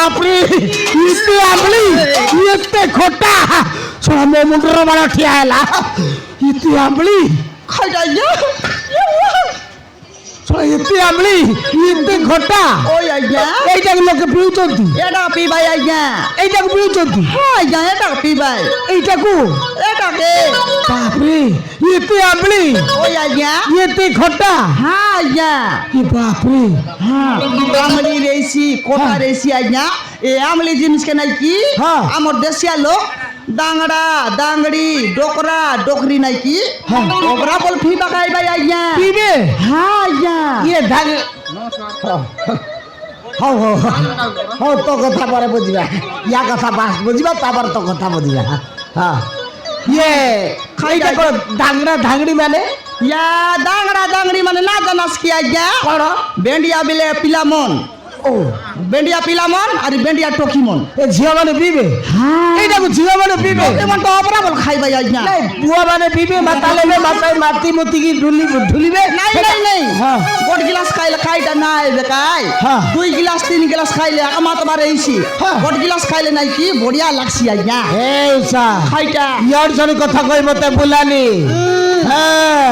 ବାପରେ ଏତେ ଆମ୍ବଳି ଏତେ ଖଟା ଶୁଣ ମୋ ମୁଣ୍ଡର ବାଳ ଠିଆ ହେଲା ଏତେ ଆମ୍ବଳି ଖାଇଟା ଆଜ୍ଞା ଶୁଣ ଏତେ ଆମ୍ବଳି ଏତେ ଖଟା ওই আজ্ঞা এইটাকে লোকে ପିଉଛନ୍ତି এটা পিবাই আজ্ঞা এইটাକୁ ପିଉଛନ୍ତି হ্যাঁ আজ্ঞা এটা পিবাই এইটাକୁ এটাকে ବାପରେ ଏତେ ଆମ୍ବଳି ওই আজ্ঞা এতে খটা হ্যাঁ আজ্ঞা এ বাপরে হ্যাঁ আমলি রেসি কোটা রেসি আজ্ঞা এ আমলি জিনিস কে নাই কি হ্যাঁ। আমার দেশিয়া লোক দাংড়া দাংড়ি ডোকরা ডোকরি নাই কি হ্যাঁ। ওবরা বল ফিবা খাইবাই আজ্ঞা পিবে হ্যাঁ আজ্ঞা ইয়ে ধান হও হও হও তো কথা পরে বুঝবা ইয়া কথা বাস বুঝবা তারপর তো কথা বুঝবা হ্যাঁ ইয়ে এইটা কোন দাংড়া ধাংড়ি মানে ইয়া দাংড়া দাংড়ি মানে না জানাস কি আজ্ঞা কোন বেন্ডিয়া বিলে পিলামন ও বেন্ডিয়া পিলামন আর বেন্ডিয়া টকিমন এ ঝিও মানে পিবে হ্যাঁ এইটাକୁ ঝিও মানে পিবে এমন তো অবরা বল খাইবাই আজ্ঞা নাই পুয়া মানে পিবে মাথা লেবে মাথায় মাটি মুতিকি ঢুলিবে নাই নাই নাই হ্যাঁ গোট গিলাস খাইলে খাইটা নাই বেকাই হ্যাঁ। 2 গিলাস 3 গিলাস খাইলে আমা তো বারে এইছি হ্যাঁ। গোট গিলাস খাইলে নাই কি বড়িয়া লাগছি আজ্ঞা এই সা খাইটা ইয়ার সঙ্গে কথা কই মতে বুলানি হ্যাঁ